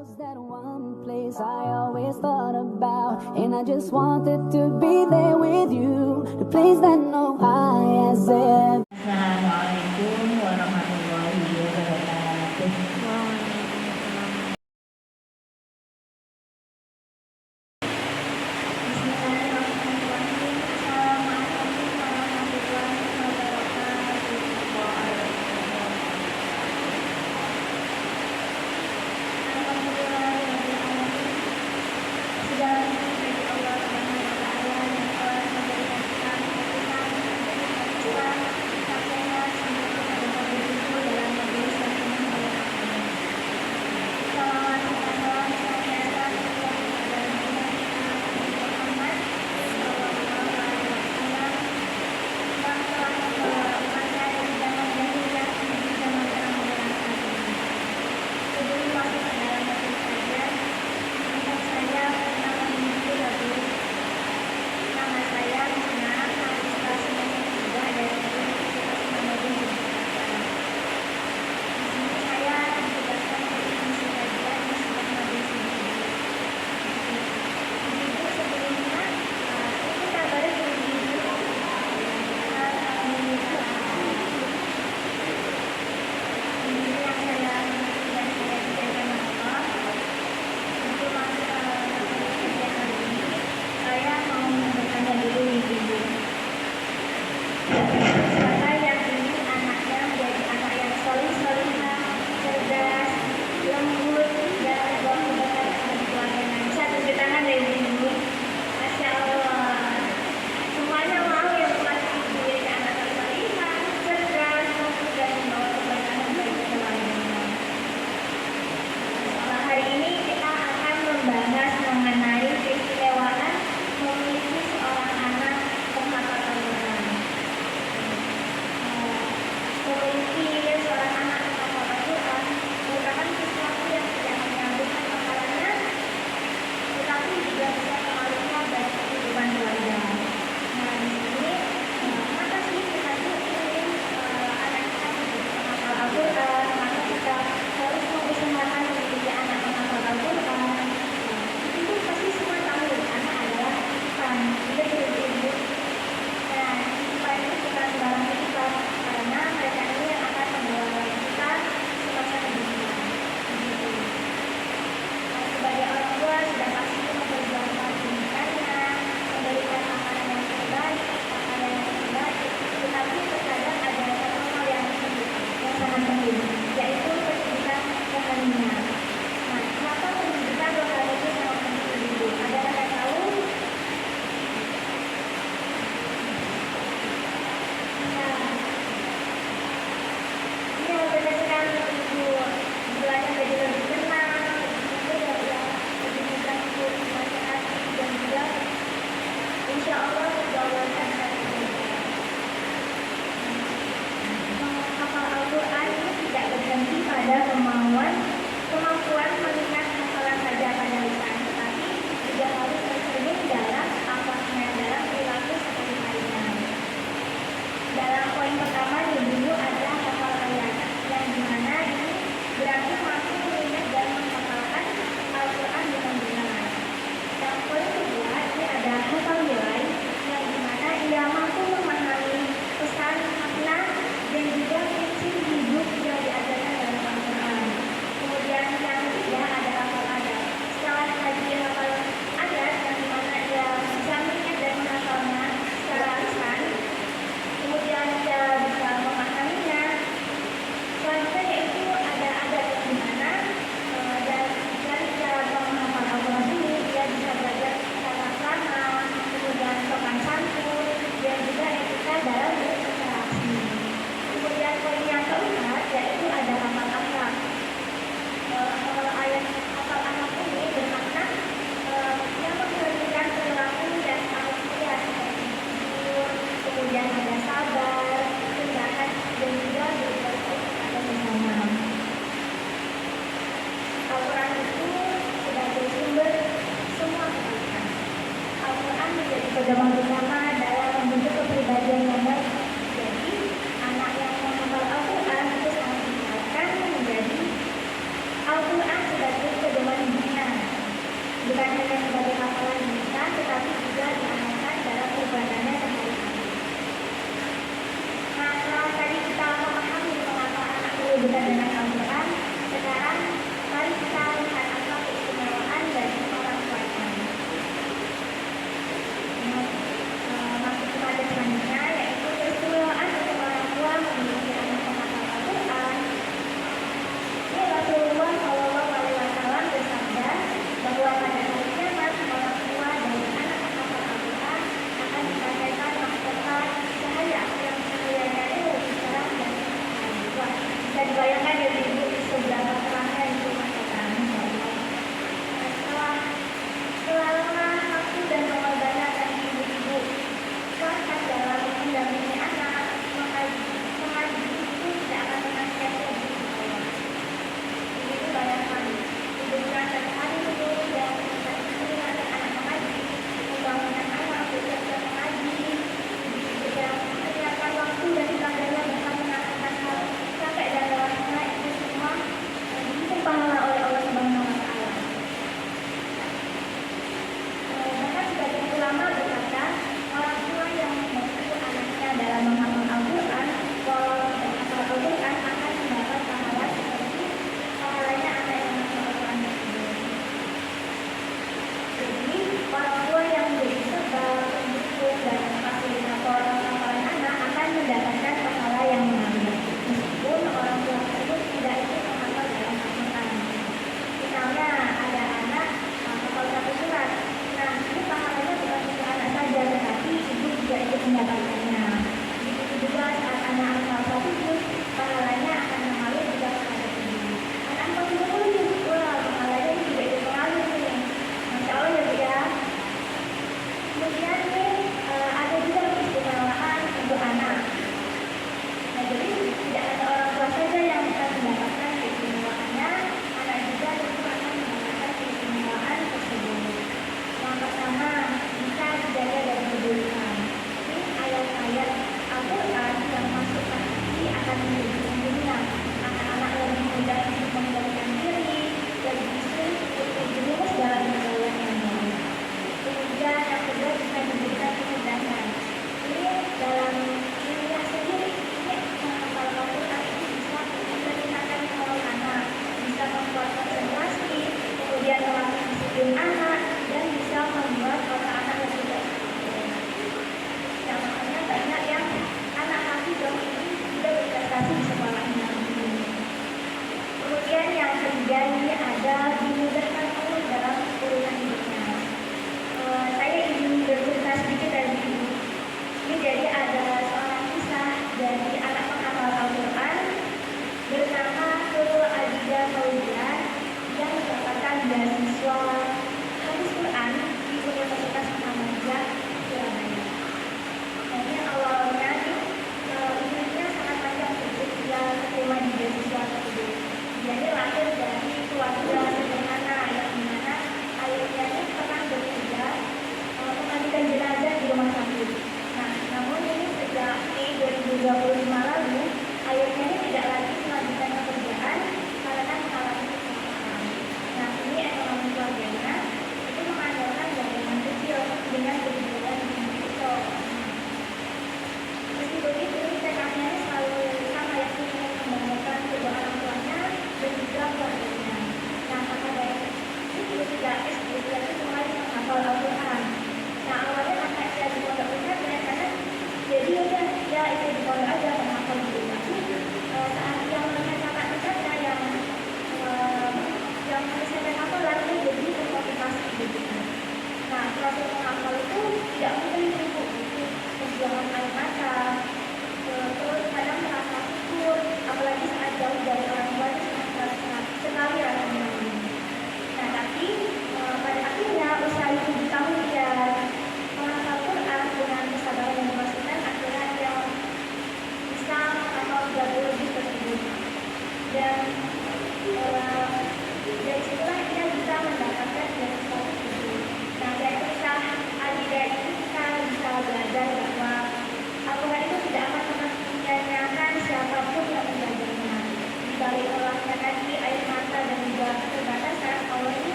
That one place I always thought about, and I just wanted to be there with you, the place that no eye has ever. Assalamualaikum warahmatullahi wabarakatuh.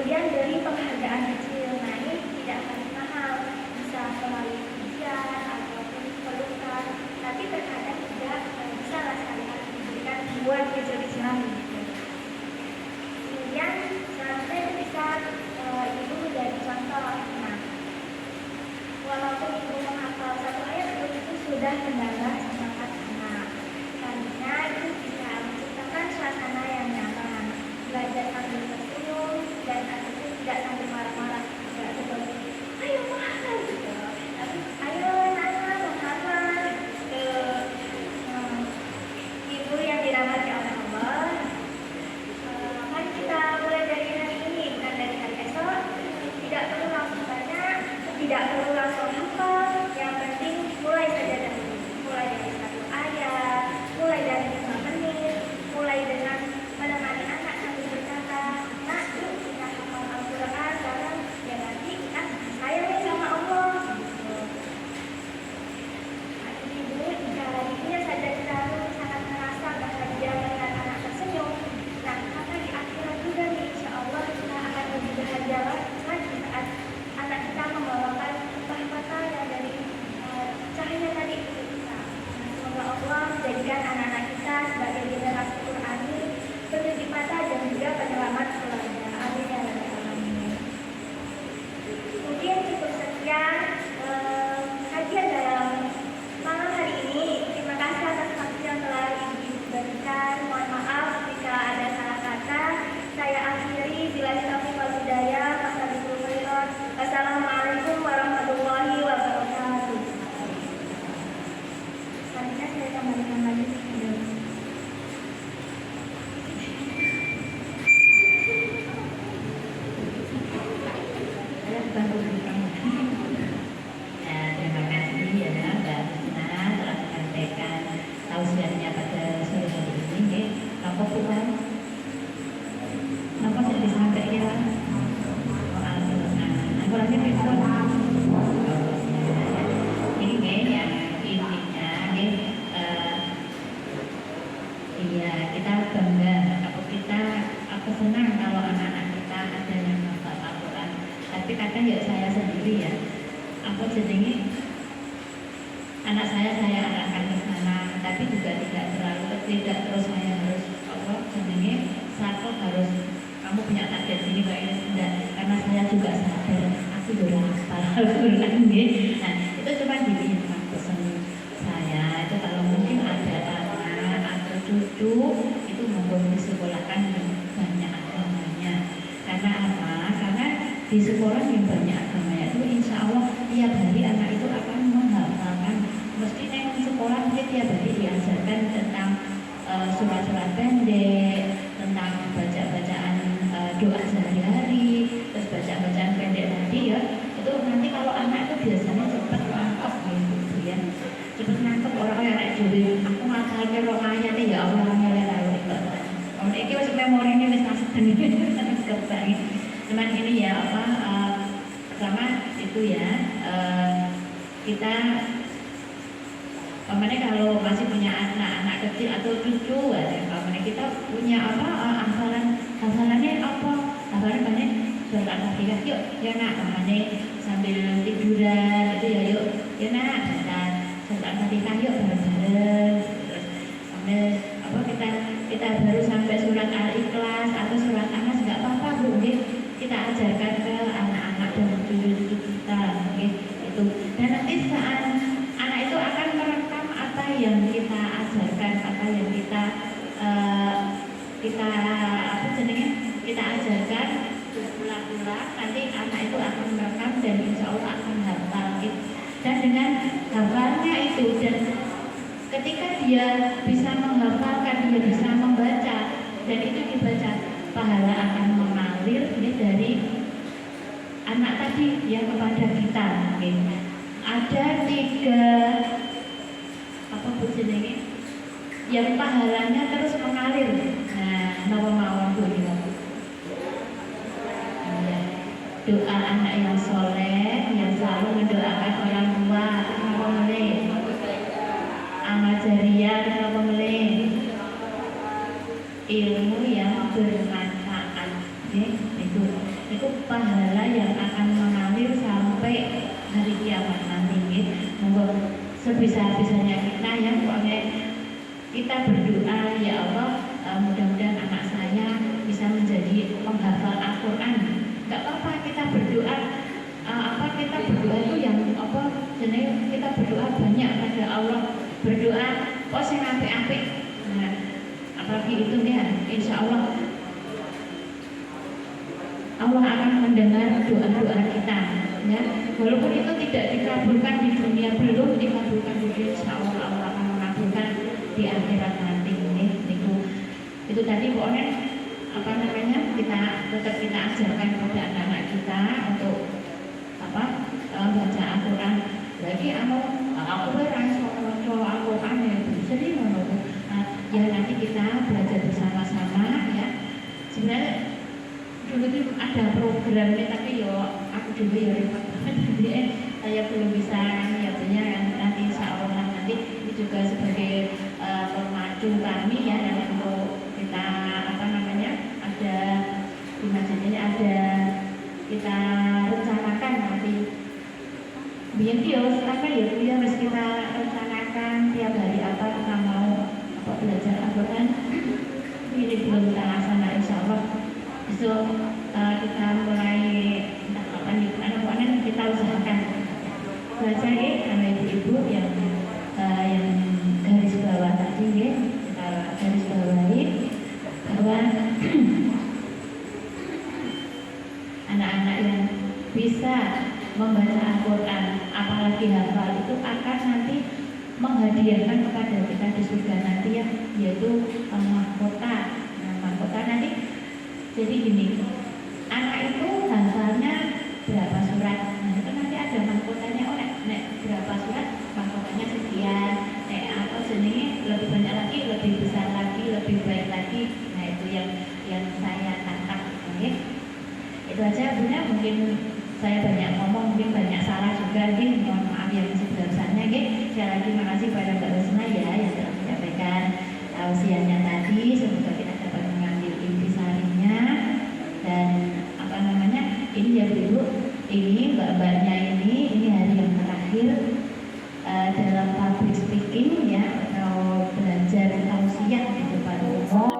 Kemudian beri penghargaan kecil. Nah ini tidak harus mahal, bisa melalui pujian ataupun pelukan. Tapi terkadang juga bisa lah sekali-kali diberikan buat kecil-kecilan gitu. Kemudian selanjutnya itu bisa ibu menjadi contoh. Nah, walaupun ibu menghafal satu ayat itu sudah menambah semangat anak. Selanjutnya itu bisa menciptakan suasana yang nyaman, belajar sambil tersenyum dan ataupun tidak sambil marah-marah, tidak seperti ayo mahal gitu, tapi ayo nana menghafal ke ibu yang dirahmati oleh Allah. Mari kita mulai dari hari ini, bukan dari hari esok. Tidak perlu langsung banyak, tidak perlu langsung hafal. Yang penting mulai saja dahulu. Mulai dari satu ayat, mulai dari 5 menit, mulai dengan menemani anak sambil berkata, nak yuk kita hafal Al-Quran bareng. Ya nanti kita sayang sama Allah. Ibu, jika dirinya saja kita sangat merasa bahagia melihat anak tersenyum, nah maka di akhirat juga nih insya Allah kita akan lebih bahagia lagi saat anak kita membawakan bahasa yang dari cahaya tadi itu kita. Semoga Allah menjadikan anak-anak kita sebagai generasi Qurani, pendidik mata dan juga penyelamat keluarga. Amin ya rabbal alamin. Mungkin cukup sekian kajian dalam malam hari ini. Terima kasih atas waktu yang telah diberikan. Mohon maaf jika ada salah kata. Saya akhiri bila taufiq wal hidayah. Wassalamualaikum warahmatullahi wabarakatuh. Selanjutnya saya kembalikan lagi. Terima kasih ya Mbak Husna telah menyampaikan tausiahnya pada sore hari ini. Apa Tuhan? Apa yang disampaikan? Aku lagi pikir ini yang intinya iya kita bangga, aku senang kalau anak-anak kita ada yang hafal Al-Quran. Tapi kadang ya saya sendiri ya, aku jenenge anak saya arahkan ke sana, tapi juga tidak terus saya harus jenenge satu harus kamu punya target ini kayak enggak, karena saya juga sadar aku belum hafal Al-Quran gitu. Nah itu cuma dilihat pesan saya itu kalau mungkin ada anak atau cucu itu membuat disekolahkan yang banyak agamanya. Karena apa? Karena di sekolah yang banyak agamanya itu insya Allah tiap hari anak itu akan menghafalkan. Mesti di sekolah dia tiap hari diajarkan tentang surat-surat pendek, tentang bacaan doa sehari-hari, terus bacaan pendek tadi ya. Itu nanti kalau anak itu biasanya cepat nangkep gitu ya, cepat nangkep orang yang naik juri. Aku ngakalnya roh ayat ya Allah yang lalu itu. Kalau ini masih memorinya masih masih kebangi. Cuman ini ya pertama itu ya kita Pamannya kalau masih punya anak-anak kecil atau cucu, pamannya kita punya hafalannya apa? Hafalannya surat Al-Fatihah. Yuk, ya nak, pamannya sambil tiduran itu ya yuk, ya nak, dan surat Al-Fatihah yuk bareng-bareng. Terus pamannya kita baru sampai surat Al-Ikhlas atau surat An-Nas nggak apa-apa bu, kita ajarkan ke anak-anak dan cucu-cucu kita, itu. Dan nanti saat anak itu akan merekam apa yang kita ajarkan, apa yang kita ajarkan ulang-ulang. Nanti anak itu akan merekam dan insya Allah akan hafal gitu. Dan dengan hafalnya itu dan ketika dia bisa menghafalkan, dia bisa membaca dan itu dibaca, pahala akan mengalir dari anak tadi yang kepada kita. Ada 3 jenenge yang pahalanya terus mengalir. Nah, nama mawon Bu ya. Doa anak yang soleh yang selalu mendoakan orang tua, apa boleh? Amal jariah, apa boleh? Ilmu yang bermanfaat, itu. itu pahala yang akan mengalir sampai hari kiamat nanti nggih. Monggo sebisa-bisanya kita ya pokoknya kita berdoa, ya Allah, mudah-mudahan anak saya bisa menjadi penghafal Al-Qur'an. Enggak apa-apa kita berdoa, kita berdoa itu yang jenenge kita berdoa banyak pada Allah, berdoa kok sing apik-apik. Nah, apalagi itu ya, insya Allah akan mendengar doa-doa kita ya. Walaupun itu tidak dikabulkan di dunia, belum dikabulkan di dunia, insya Allah akan mengabulkan di akhirat nanti nih. Itu tadi pokoknya kita tetap kita ajarkan kepada anak-anak kita untuk baca Al-Quran. Lagi aku Al-Quran ya sedih menurut ya, nanti kita belajar bersama-sama ya. Sebenarnya dulu itu ada programnya, tapi aku dulu repot banget jadi saya belum bisa nanti insya Allah nanti ini juga sebagai pemacu kami ya, nanti untuk kita ada di masjidnya ada kita rencanakan nanti biar harus kita rencanakan tiap hari apa kita mau belajar Al-Quran. Ini belum kita laksanakan insya Allah. Besok kita mulai entah kapan kita usahakan baca ya sama ibu-ibu yang garis bawah tadi ya, kita garis bawahi bahwa anak-anak yang bisa membaca Al-Quran apalagi hafal itu akan nanti menghadiahkan kepada kita di surga nanti ya, yaitu mahkota. Nah, mahkota nanti jadi gini, anak itu hafalnya berapa surat, nah itu nanti ada mahkotanya, nek berapa surat mahkotanya sekian, jenenge lebih banyak lagi, lebih besar lagi, lebih baik lagi. Nah itu yang saya tangkap ya. Itu aja Bunda, mungkin saya banyak ngomong, mungkin banyak salah juga, mohon maaf yang sebesar-besarnya. Sekali lagi makasih pada Mbak Rosna ya yang telah menyampaikan tausiahnya tadi. Semoga kita dapat mengambil intisarinya dan ini ya Bu, ini mbak-mbaknya ini hari yang terakhir dalam public speaking ya, atau belajar tausiah di depan umum.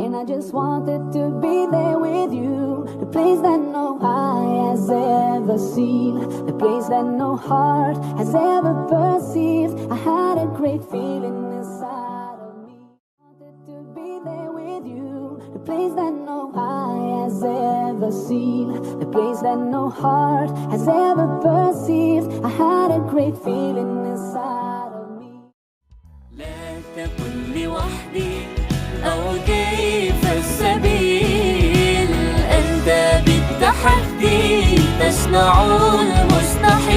And I just wanted to be there with you, the place that no eye has ever seen, the place that no heart has ever perceived. I had a great feeling inside of me. Wanted to be there with you, the place that no eye has ever seen, the place that no heart has ever perceived. I had a great feeling inside of me. لا تكن لوحدي أو كيف السبيل، أنت بالتحدي تصنع المستحيل.